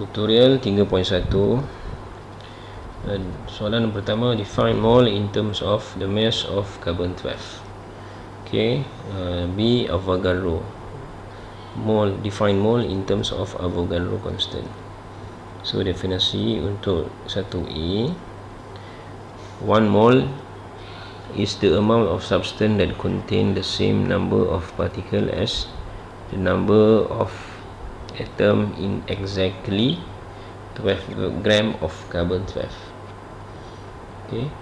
Tutorial 3.1. Soalan yang pertama, define mole in terms of the mass of carbon-12. Okay, B. Avogadro. Mole, define mole in terms of Avogadro constant. So definisi untuk 1E, 1 mole is the amount of substance that contain the same number of particles as the number of atom in exactly 12 gram of carbon-12. Okay,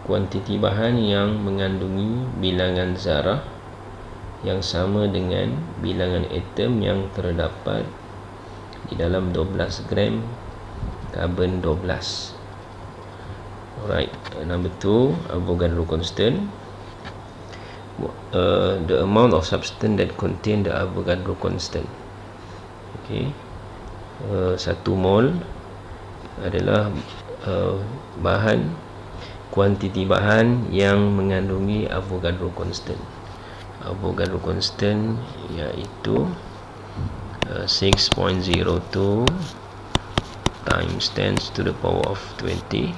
kuantiti bahan yang mengandungi bilangan zarah yang sama dengan bilangan atom yang terdapat di dalam 12 gram carbon-12. Alright, number 2, Avogadro constant. The amount of substance that contain the Avogadro constant. Okay, 1 mol adalah bahan, kuantiti bahan yang mengandungi Avogadro constant. Avogadro constant iaitu 6.02 times 10 to the power of 23.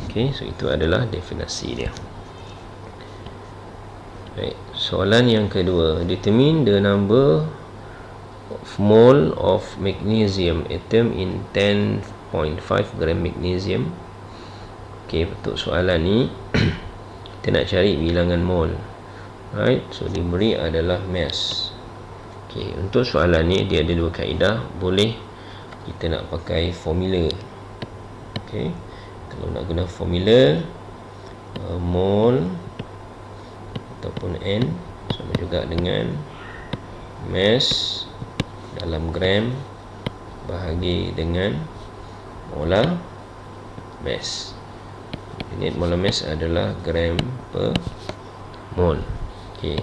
Okay, so itu adalah definisi dia. Right. Soalan yang kedua, determine the number of mole of magnesium atom in 10.5 gram magnesium. Okay, untuk soalan ni kita nak cari bilangan mole. Right, so diberi adalah mass. Okay, untuk soalan ni dia ada dua kaedah. Boleh kita nak pakai formula. Okay, kalau nak guna formula, mole ataupun N sama juga dengan mass dalam gram bahagi dengan molar mass. Unit molar mass adalah gram per mole. Okay,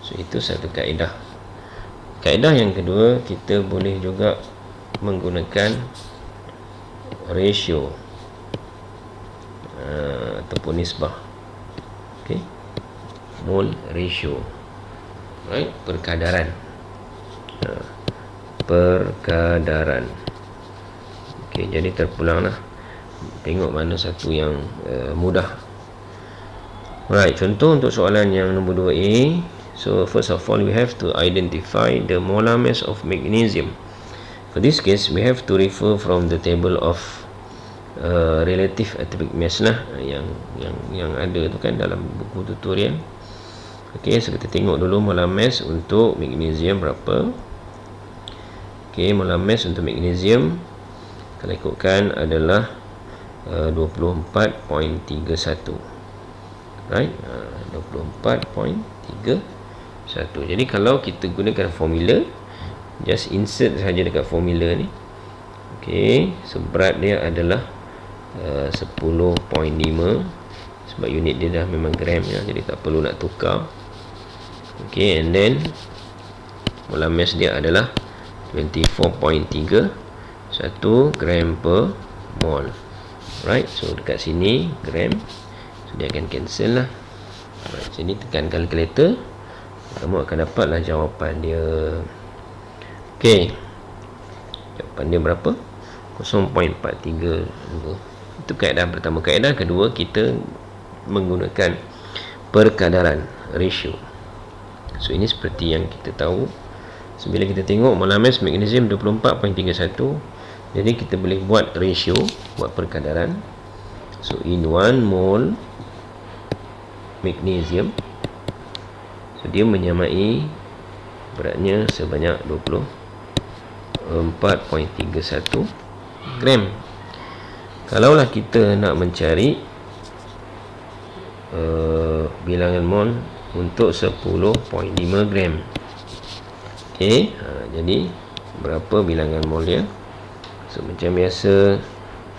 so itu satu kaedah. Kaedah yang kedua, kita boleh juga menggunakan ratio ataupun nisbah. Okay, mole ratio, right, perkadaran. Perkadaran. Okay, jadi terpulanglah. Tengok mana satu yang mudah. Right, contoh untuk soalan yang nombor 2A. So first of all, we have to identify the molar mass of magnesium. For this case, we have to refer from the table of relative atomic mass lah, yang ada tu kan dalam buku tutorial. Okay, so kita tengok dulu molar mass untuk magnesium berapa. Okay, molar mass untuk magnesium kalau ikutkan adalah 24.31. Right, 24.31. Jadi kalau kita gunakan formula, just insert saja dekat formula ni. Okay, so berat dia adalah 10.5, sebab unit dia dah memang gram ya, jadi tak perlu nak tukar. Okay, and then molar mass dia adalah 24.31 gram per mole. Right, so dekat sini gram, so dia akan cancel lah. Right, sini tekan kalkulator, kamu akan dapatlah jawapan dia. Okay, jawapan dia berapa? 0.432. Itu kaedah pertama. Kaedah kedua, kita menggunakan perkadaran, ratio. So ini seperti yang kita tahu. So bila kita tengok molar mass magnesium 24.31, jadi kita boleh buat ratio, buat perkadaran. So in 1 mole magnesium, so dia menyamai beratnya sebanyak 24.31 gram. Kalaulah kita nak mencari bilangan mole untuk 10.5 gram. Okay, jadi berapa bilangan mole dia? So macam biasa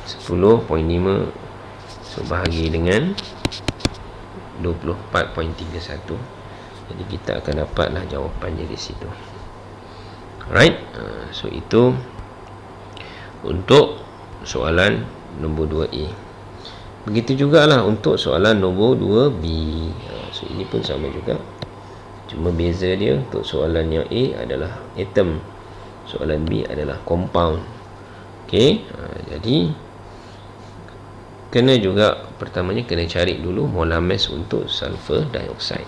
10.5, so bahagi dengan 24.31. Jadi kita akan dapatlah jawapannya di situ. Alright, so itu untuk soalan nombor 2A. Begitu jugalah untuk soalan nombor 2B. So ini pun sama juga, cuma beza dia untuk soalan yang A adalah atom, soalan B adalah compound. Okey, jadi kena juga pertamanya kena cari dulu molar mass untuk sulfur dioxide.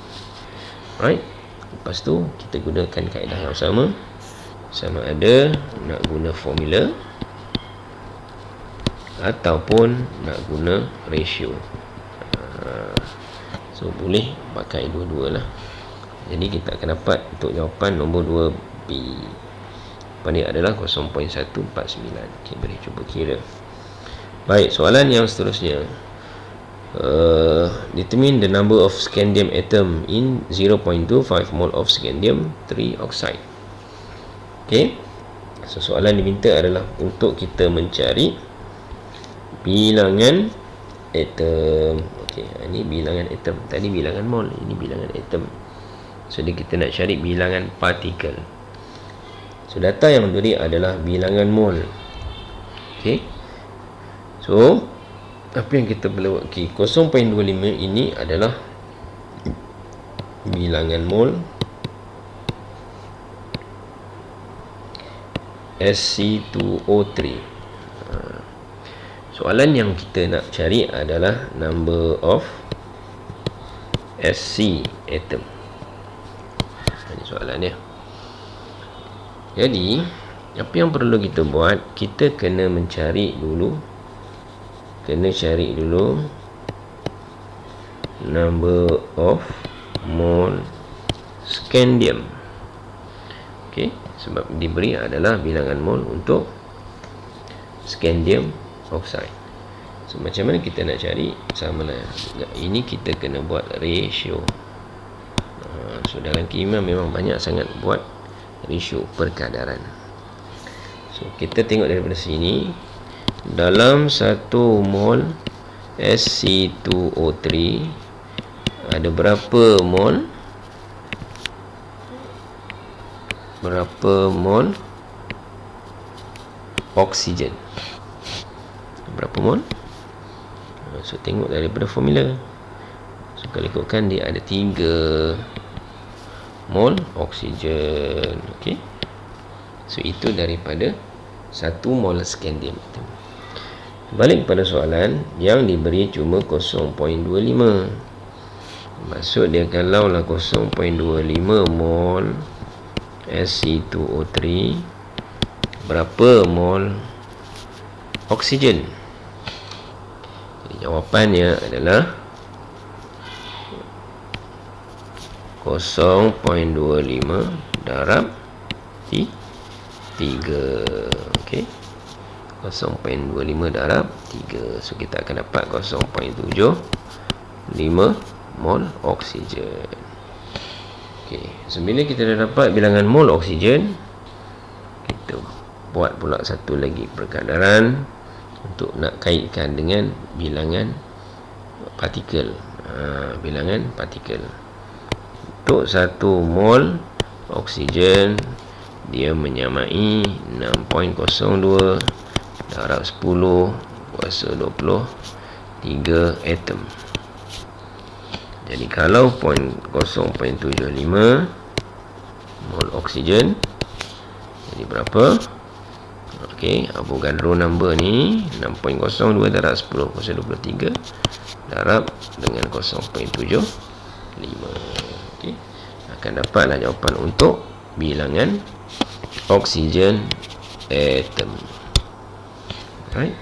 Right, lepas tu kita gunakan kaedah yang sama ada nak guna formula ataupun nak guna ratio. So boleh pakai dua-dua lah. Jadi kita akan dapat untuk jawapan nombor 2B. Ini adalah 0.149. Okay, boleh cuba kira. Baik, soalan yang seterusnya. Determine the number of scandium atom in 0.25 mole of scandium 3 oxide. Okay, so soalan diminta adalah untuk kita mencari bilangan atom. Okay, ini bilangan atom. Tadi bilangan mol, ini bilangan atom. So kita nak cari bilangan partikel. So data yang diberi adalah bilangan mol. Okay, so apa yang kita perlu buat? Okay, 0.25 ini adalah bilangan mol SC2O3. Soalan yang kita nak cari adalah number of SC atom. Ini soalan dia. Jadi apa yang perlu kita buat, kita kena mencari dulu, number of mole scandium. Okay, sebab diberi adalah bilangan mol untuk scandium oxide. So macam mana kita nak cari? Sama lah, ini kita kena buat ratio. So dalam kimia memang banyak sangat buat ratio perkadaran. So kita tengok daripada sini, dalam 1 mol SC2O3 ada berapa mol? Berapa mol oksigen? Berapa mol? So tengok daripada formula. So kalau ikutkan, dia ada 3 mol oksigen. Okey, so itu daripada 1 mol scandium. Balik pada soalan yang diberi cuma 0.25. Maksud dia kalaulah 0.25 mol SC2O3, berapa mol oksigen? Jadi jawapannya adalah 0.25 darab 3. Okey, 0.25 darab 3. So kita akan dapat 0.75 mol oksigen. Okey, so bila kita dah dapat bilangan mol oksigen, kita buat pula satu lagi perkadaran untuk nak kaitkan dengan bilangan partikel. Bilangan partikel. Untuk 1 mol oksigen, dia menyamai 6.02 darab 10 kuasa 20 3 atom. Jadi kalau 0.75 mol oksigen, jadi berapa? Okey, Avogadro number ni 6.02 darab 10 kuasa 23 darab dengan 0.75. Okey, akan dapatlah jawapan untuk bilangan oksigen atom. Right?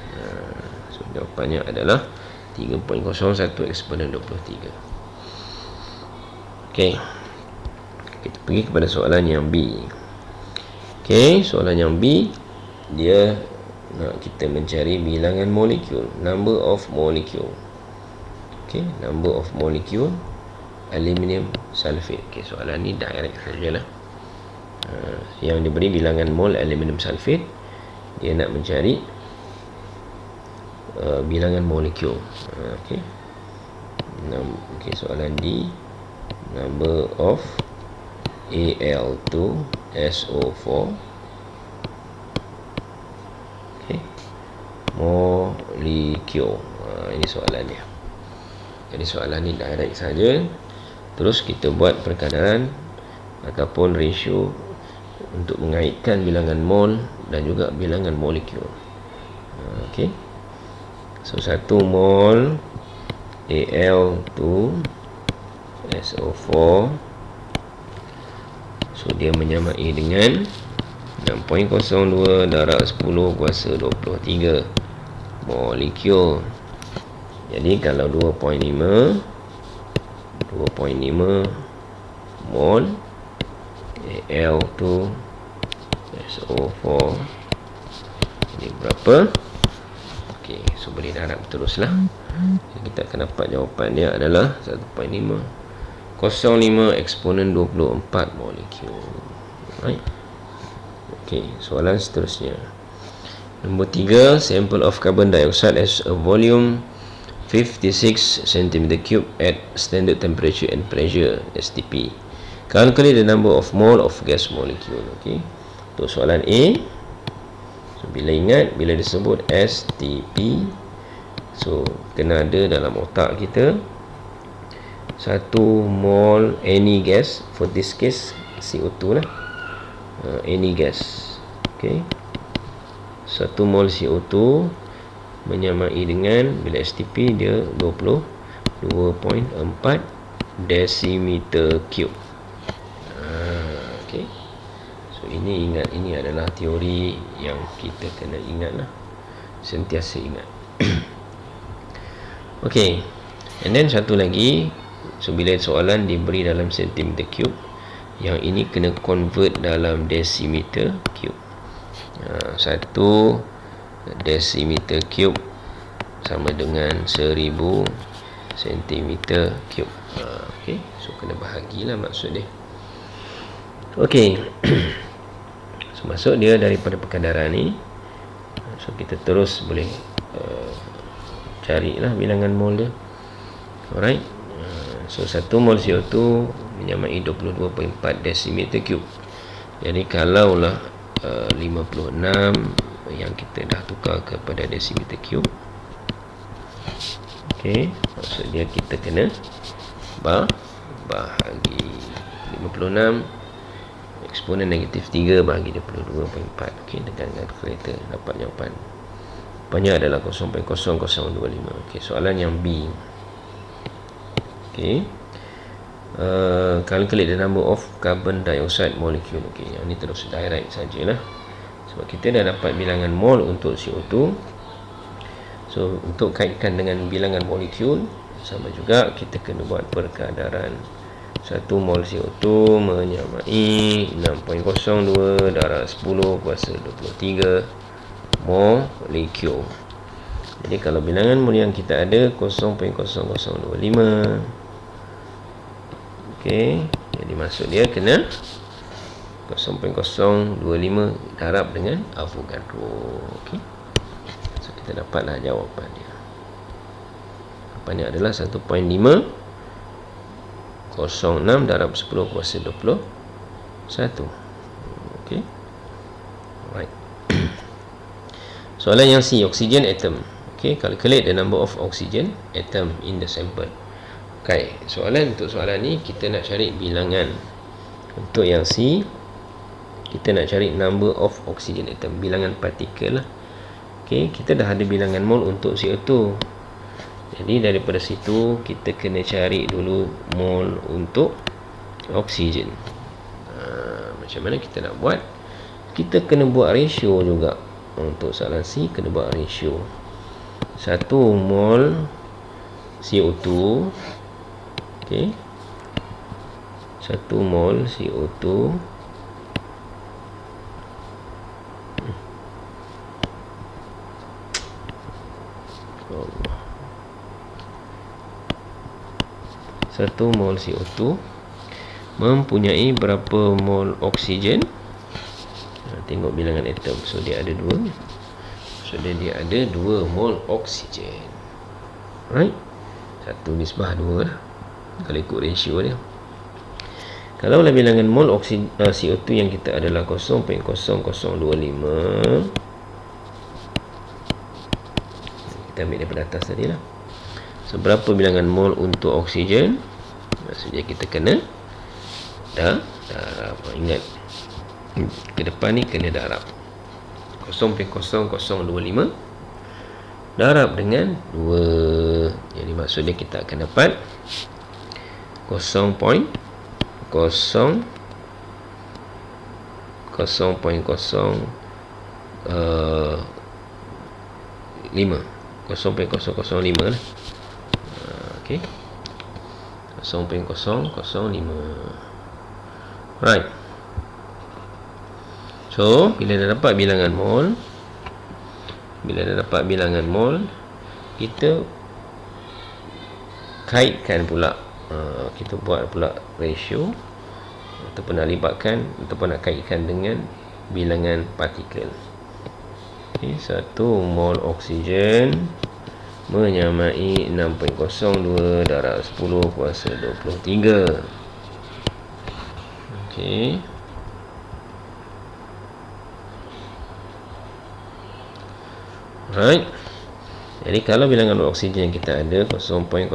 So jawapannya adalah 3.01 eksponen 23. Okey, kita pergi kepada soalan yang B. Okey, soalan yang B, dia nak kita mencari bilangan molekul, number of molecule. Okey, number of molecule aluminium sulfate. Okey, soalan ni direct sajalah. Yang diberi bilangan mol aluminium sulfate, dia nak mencari bilangan molekul. Okey. Okey, soalan D, number of Al2SO4 molecule. Ini soalan dia. Jadi soalan ni direct saja. Terus kita buat perkadaran ataupun ratio untuk mengaitkan bilangan mol dan juga bilangan molekul. Okey. So 1 mol Al2SO4, so dia menyamai dengan 6.02 darab 10 kuasa 23 molekul. Jadi kalau 2.5 mol Al2SO4 ini berapa? Okey, so boleh darab teruslah. Kita akan dapat jawapan dia adalah 1.505 eksponen 24 molekul. Right. Okey, soalan seterusnya. Nombor 3, sample of carbon dioxide has a volume 56 cm3 at standard temperature and pressure STP. Calculate the number of mole of gas molecule. Okey. Untuk soalan A, so bila ingat, bila disebut STP, so kena ada dalam otak kita 1 mol any gas, for this case CO2 lah. Any gas. Okey. 1 mol CO2 menyamai dengan, bila STP dia 22.4 desimeter cube. Okey. So ini ingat, ini adalah teori yang kita kena ingat lah, sentiasa ingat. Okey. And then satu lagi, so bila soalan diberi dalam centimeter cube, yang ini kena convert dalam desimeter cube. 1 desimeter cube sama dengan 1000 centimeter cube. Okey, so kena bahagilah maksud dia. Okey. So maksud dia daripada perkadaran ni, so kita terus boleh carilah bilangan mol dia. Alright. So 1 mol CO2 menyamai 22.4 desimeter cube. Jadi kalaulah 56 yang kita dah tukar kepada desimeter cube. Okey, maksud dia kita kena bahagi 56 eksponen negatif 3 bahagi 22.4. Okey, dengan kalkulator dapat jawapan. Jawapannya adalah 0.0025. Okey, soalan yang B. Okey. Calculate the number of carbon dioxide molecule. Okey, yang ni terus direct sajalah. Sebab kita dah dapat bilangan mol untuk CO2. So untuk kaitkan dengan bilangan molekul, sama juga kita kena buat perkadaran. 1 mol CO2 menyamai 6.02 darab 10 kuasa 23 molekul. Jadi kalau bilangan mol yang kita ada 0.0025. Okey, jadi maksud dia kena 0.025 darab dengan Avogadro. Okey, so kita dapatlah jawapan dia. Jawapannya adalah 1.506 darab 10 kuasa 21. Okey, alright. Soalan yang C, oxygen atom. Okey, calculate the number of oxygen atom in the sample. Okay, soalan untuk soalan ni kita nak cari bilangan. Untuk yang C, kita nak cari number of oxygen atom, bilangan partikel lah. Okay, kita dah ada bilangan mol untuk CO2. Jadi daripada situ kita kena cari dulu mol untuk oksigen. Macam mana kita nak buat? Kita kena buat ratio juga. Untuk soalan C kena buat ratio. 1 mol CO2, okey, 1 mol CO2 1 mol CO2 mempunyai berapa mol oksigen? Tengok bilangan atom. So dia ada 2. So dia ada 2 mol oksigen. Right? 1 nisbah 2 lah, kalau ikut ratio dia. Kalau lah bilangan mol CO2 yang kita adalah 0.0025, kita ambil daripada atas tadi lah. So berapa bilangan mol untuk oksigen? Maksudnya kita kena darab. Ingat, ke depan ni kena darab 0.0025 darab dengan 2. Jadi maksudnya kita akan dapat 0.005 lah. Okey, 0.005. Right. So bila dah dapat bilangan mol, kita kaitkan pula, kita buat pula ratio ataupun nak libatkan ataupun nak kaitkan dengan bilangan partikel. Okay, 1 mol oksigen menyamai 6.02 darab 10 kuasa 23. Okey. Right. Jadi kalau bilangan oksigen yang kita ada 0.005,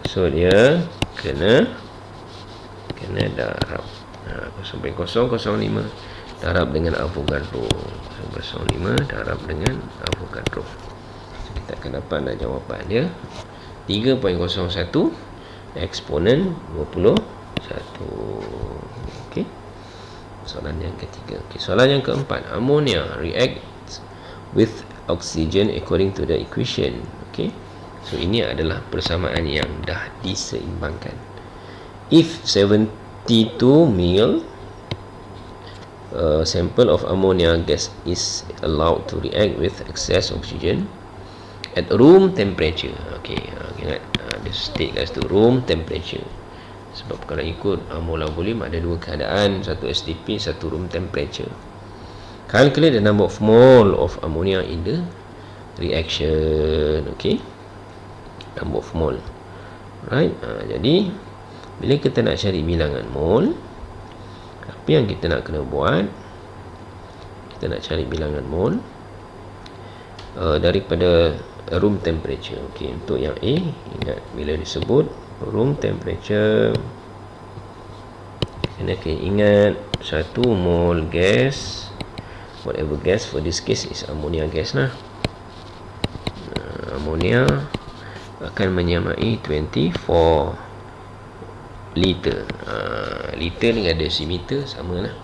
so dia kena darab 0.005 darab dengan Avogadro. 0.05 darab dengan Avogadro. So, kita akan dapat jawapan dia 3.01 eksponen 21. Okey. Soalan yang ketiga. Okay, soalan yang keempat. Ammonia reacts with oxygen according to the equation. Okay. So ini adalah persamaan yang dah diseimbangkan. If 72 ml sample of ammonia gas is allowed to react with excess oxygen at room temperature. Okay, ingat dia state kat situ room temperature. Sebab kalau ikut molar volume ada dua keadaan, satu STP, satu room temperature. Calculate the number of mole of ammonia in the reaction. Okay, number of mole. Right. Jadi bila kita nak cari bilangan mole, apa yang kita nak kena buat? Kita nak cari bilangan mole daripada room temperature. Okay, untuk yang A, ingat bila disebut room temperature, kena ingat 1 mol gas, whatever gas, for this case is ammonia gas lah. Ammonia akan menyamai 24 liter. Liter dengan desimeter sama lah.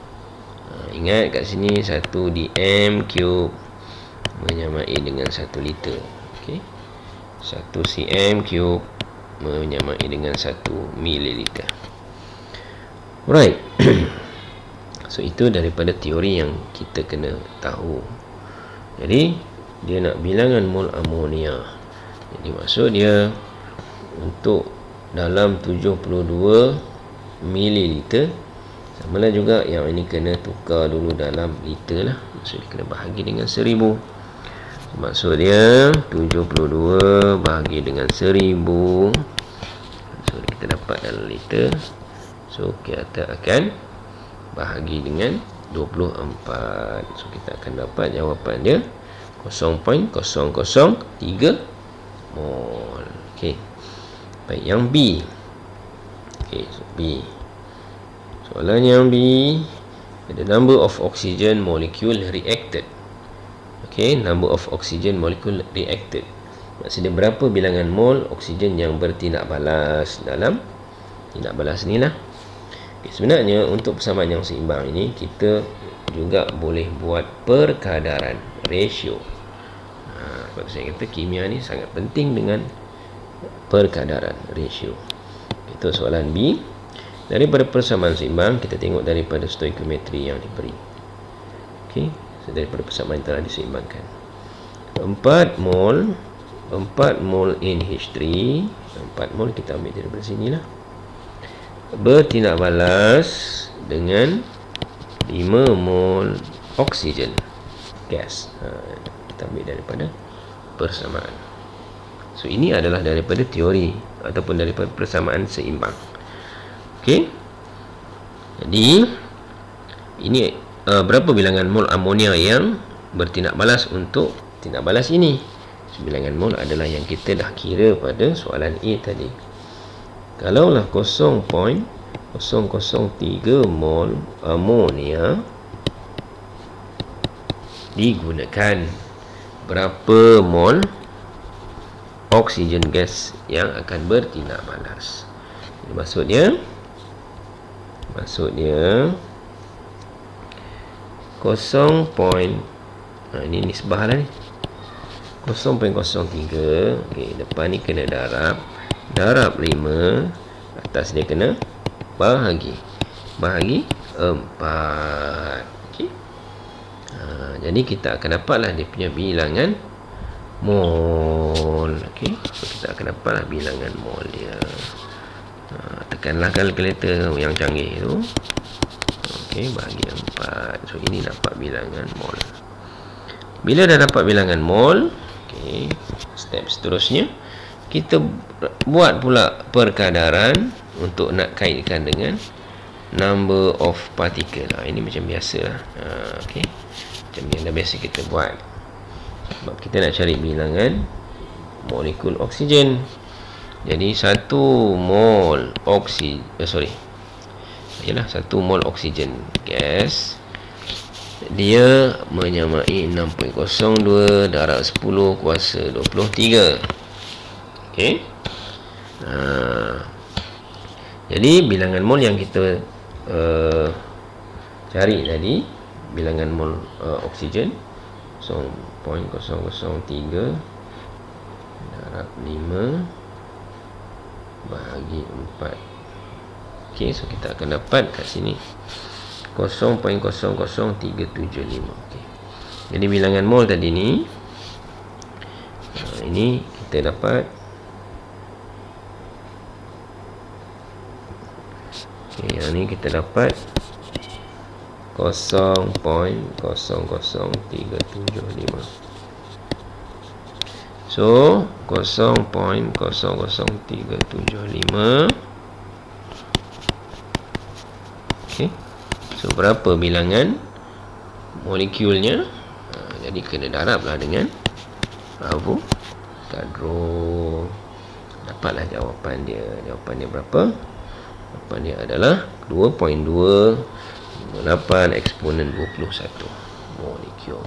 Ingat kat sini 1 dm cube menyamai dengan 1 liter. Okay, 1 cm cube menyamai dengan 1 mililiter. Right. So itu daripada teori yang kita kena tahu. Jadi dia nak bilangan mol amonia. Jadi maksud dia untuk dalam 72 mililiter, samalah juga yang ini kena tukar dulu dalam liter lah. Maksud dia kena bahagi dengan 1000. Maksud dia 72 bahagi dengan 1000. So kita dapat dalam liter. So kita akan bahagi dengan 24. So kita akan dapat jawapan dia 0.003 mol. Okey. Baik, yang B. Okey, so B. Soalan yang B, the number of oxygen molecule reacted. Okay, number of oxygen molecule reacted. Maksudnya berapa bilangan mol oksigen yang bertindak balas dalam tindak balas ni lah. Okay, sebenarnya untuk persamaan yang seimbang ini kita juga boleh buat perkadaran, ratio. Sebab saya kata kimia ni sangat penting dengan perkadaran, ratio. Itu soalan B. Daripada persamaan seimbang kita tengok daripada stoichiometry yang diberi. Okay, daripada persamaan telah diseimbangkan 4 mol NH3, 4 mol kita ambil daripada sini lah, bertindak balas dengan 5 mol oksigen gas. Kita ambil daripada persamaan. So ini adalah daripada teori ataupun daripada persamaan seimbang. Okey, jadi ini berapa bilangan mol amonia yang bertindak balas untuk tindak balas ini. Bilangan mol adalah yang kita dah kira pada soalan A tadi. Kalaulah 0.005 0,003 mol amonia digunakan berapa mol oksigen gas yang akan bertindak balas. Jadi maksudnya 0. Ini nisbah lah ni, 0,03. okay, depan ni kena darab 5, atas dia kena bahagi 4. okay. Jadi kita akan dapatlah dia punya bilangan mol. okay. So kita akan dapatlah bilangan mol dia. Tekanlah kalkulator yang canggih tu. okay, bahagi 4. So ini dapat bilangan mol. Bila dah dapat bilangan mol, okay, step seterusnya kita buat pula perkadaran untuk nak kaitkan dengan number of particle. Ini macam biasa lah. Okay, macam yang dah biasa kita buat. Sebab kita nak cari bilangan molekul oksigen. Jadi 1 mol oksigen gas dia menyamai 6.02 darab 10 kuasa 23. Okey. Jadi bilangan mol yang kita cari tadi, bilangan mol oksigen 0.003 darab 5 bahagi 4. Okey, so kita akan dapat kat sini 0.00375. Okey. Jadi bilangan mol tadi ni, ini kita dapat, okey, yang ni kita dapat 0.00375. So 0.00375. okey. So berapa bilangan molekulnya? Jadi kena darablah dengan Avogadro. Dapatlah jawapan dia. Jawapan dia berapa? Jawapan dia adalah 2.258 eksponen 21 molekul.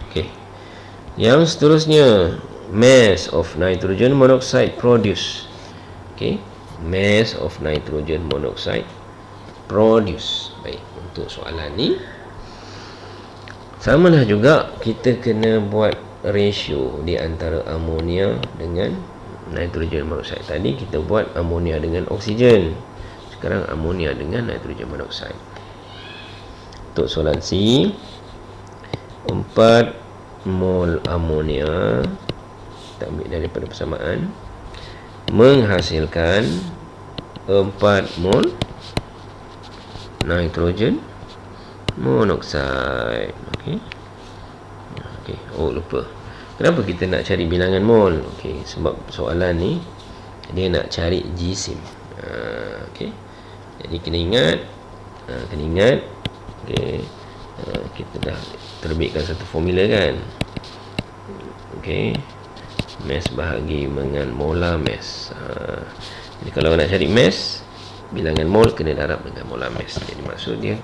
Okey. Yang seterusnya, mass of nitrogen monoxide produced. Okey, mass of nitrogen monoxide produce. Baik, untuk soalan ni samalah juga, kita kena buat ratio di antara amonia dengan nitrogen monoxide. Tadi kita buat amonia dengan oksigen, sekarang amonia dengan nitrogen monoxide. Untuk soalan C, 4 mol amonia, kita ambil daripada persamaan, menghasilkan 4 mol nitrogen monoxide. Okey. Okey, oh lupa. Kenapa kita nak cari bilangan mol? Okey, sebab soalan ni dia nak cari jisim. Okey. Jadi kena ingat, okey. Kita dah terbitkan satu formula kan. Okey. Mass bahagi dengan molar mass. Jadi kalau nak cari mass, bilangan mol kena darab dengan molar mass. Jadi maksud dia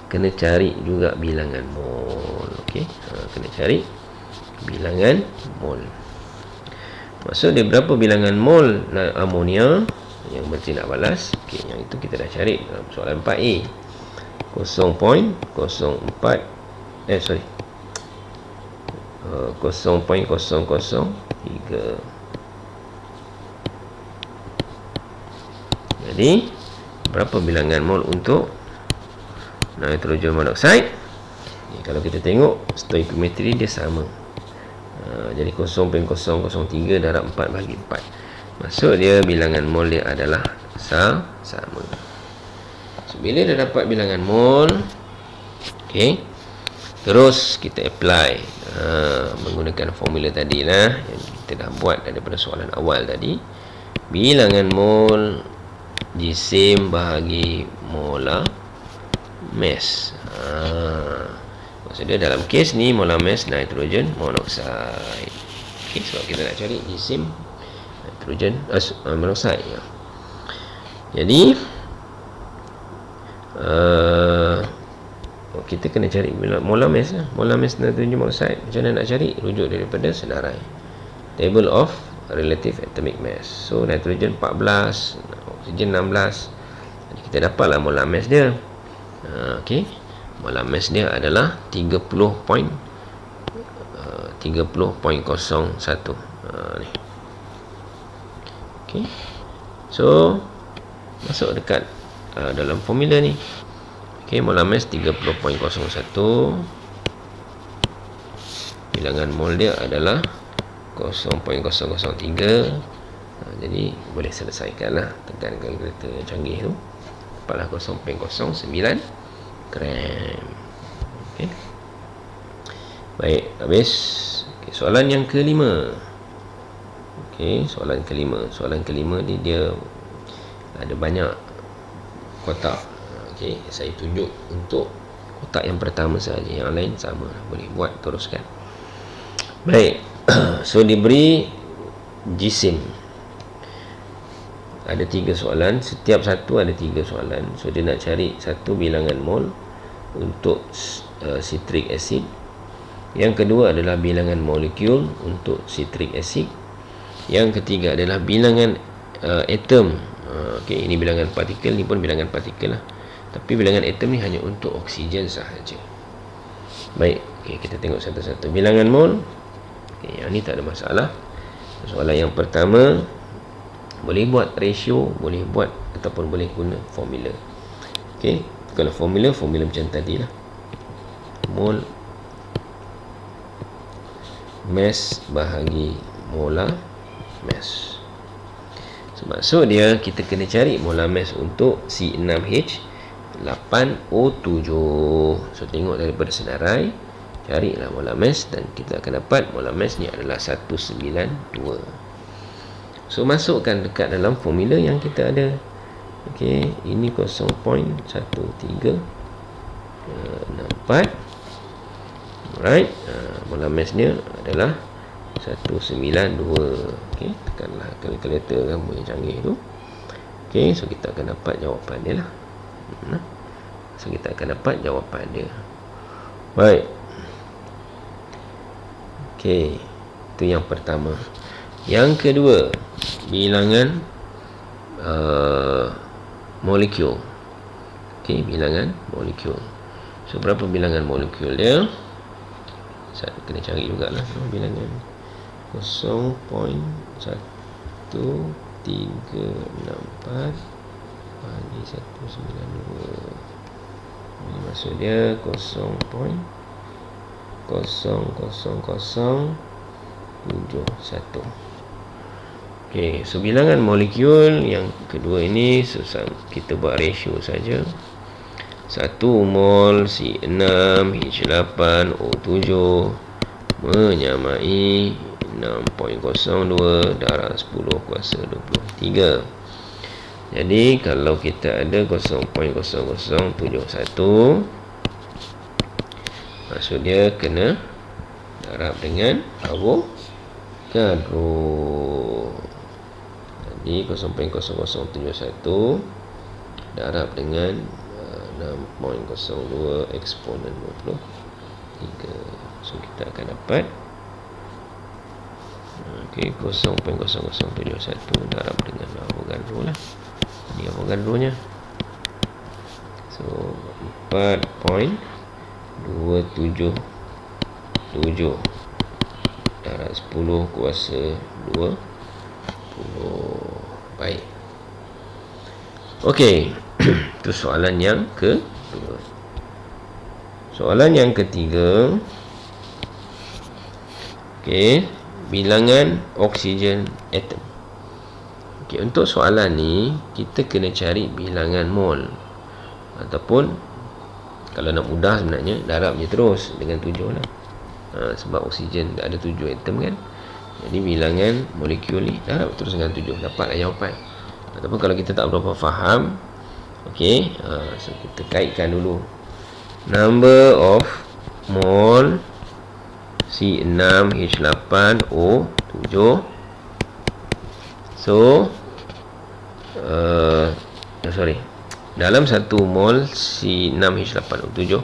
kena cari juga bilangan mol. Okey, kena cari bilangan mol. Maksud dia berapa bilangan mol amonia yang bertindak balas. Okey, yang itu kita dah cari dalam soalan 4A. 0.003. Jadi berapa bilangan mol untuk nitrogen monoxide? Kalau kita tengok stoichiometri dia sama. Jadi 0.003 darab 4 bahagi 4. Maksud dia bilangan mol dia adalah sama. So, bila dah dapat bilangan mol, okey, terus kita apply menggunakan formula tadi lah yang kita dah buat daripada soalan awal tadi. Bilangan mol jisim bahagi molar mass. Maksud dia dalam kes ni molar mass nitrogen monoxide. Okey, sebab kita nak cari jisim nitrogen monoxide ya. Jadi kita kena cari molar mass lah. Molar mass nitrogen monoxide. Macam mana nak cari? Rujuk daripada senarai. Table of relative atomic mass. So nitrogen 14, oksigen 16. Jadi kita dapatlah molar mass dia. Okey. Molar mass dia adalah 30.01. Ni. Okey. So masuk dekat dalam formula ni. Okey, molar mass 30.01. Bilangan mol dia adalah 0.003. Jadi boleh selesaikanlah. Tekan kalkulator yang canggih tu. Dapatlah 0.09 gram. Okey. Baik, habis. Okay, soalan yang kelima. Okey, soalan kelima. Soalan kelima ni dia ada banyak kotak. Okey, saya tunjuk untuk kotak yang pertama saja. Yang lain sama, boleh buat teruskan. Baik. So diberi jisim. Ada 3 soalan. Setiap satu ada 3 soalan. So dia nak cari satu bilangan mol untuk citric acid. Yang kedua adalah bilangan molekul untuk citric acid. Yang ketiga adalah bilangan atom. Okey, ini bilangan partikel, ni pun bilangan partikel lah. Tapi bilangan atom ni hanya untuk oksigen sahaja. Baik, okey, kita tengok satu-satu. Bilangan mol. Okey, yang ni tak ada masalah. Soalan yang pertama, boleh buat ratio, boleh buat ataupun boleh guna formula. Okey, kalau formula macam tadi lah. Mol mass bahagi molar mass. So, maksud dia kita kena cari molar mass untuk C6H8O7. So tengok daripada senarai, carilah molar mass dan kita akan dapat molar mass ni adalah 192. So masukkan dekat dalam formula yang kita ada. Okey, ini 0.1364. Alright, molar mass dia adalah 192. Okey, tekanlah kalkulator kamu yang canggih tu. Okey, so kita akan dapat jawapan dia lah. So kita akan dapat jawapan dia. Baik. Okey, itu yang pertama. Yang kedua, bilangan molekul. Okey, bilangan molekul. So berapa bilangan molekul dia? Saya kena cari jugalah bilangan 0.1364 bagi 192. Ini maksud dia 0.00071. Okey, so bilangan molekul yang kedua ini susah, kita buat ratio saja. 1 mol C6H8O7 menyamai 6.02 darab 10 kuasa 23. Jadi kalau kita ada 0.0071, maksud dia kena darab dengan Avogadro. Jadi 0.0071 darab dengan 6.02 eksponen 23. So kita akan dapat okey, 0.0071 darab dengan Avogadro lah. Ini Avogadro nya. So 4.277 darab 10 kuasa 20. Baik. Okey. Itu soalan yang kedua. Soalan yang ketiga. Okey, bilangan oksigen atom. Okey, untuk soalan ni kita kena cari bilangan mol. Ataupun kalau nak mudah sebenarnya darab je terus dengan 7 lah. Sebab oksigen ada 7 atom kan. Jadi bilangan molekul ni darab terus dengan 7, dapatlah jawapan. Ataupun kalau kita tak berapa faham, okey, so kita kaitkan dulu number of mol C6H8O7. So dalam 1 mol C6H8O7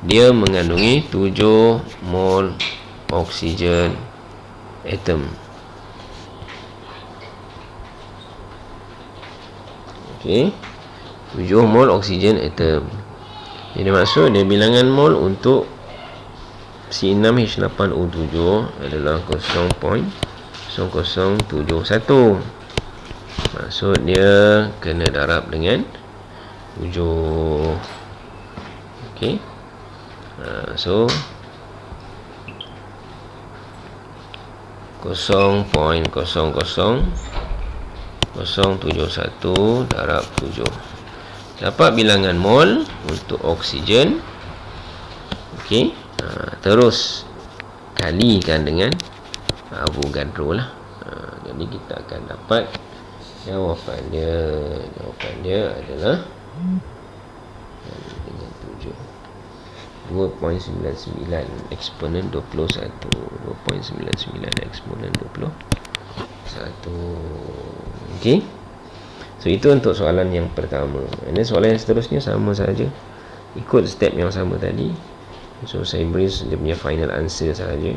dia mengandungi 7 mol oksigen atom. Okey, 7 mol oksigen atom. Jadi maksud dia bilangan mol untuk C6H8O7 adalah 0.0071. Maksud dia kena darab dengan 7. Okey. So 0.00071 darab 7. Dapat bilangan mol untuk oksigen. Okey. Terus kalikan dengan Avogadro lah. Jadi kita akan dapat jawapan dia adalah dengan 7 2.99 eksponen 21. 2.99 eksponen 21. Okey. So itu untuk soalan yang pertama. Ini soalan yang seterusnya sama saja, ikut step yang sama tadi. So saya beri dia punya final answer saja.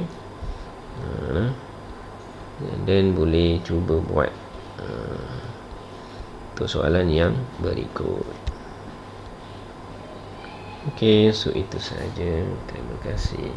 Dan boleh cuba buat untuk soalan yang berikut. Okey, so itu saja. Terima kasih.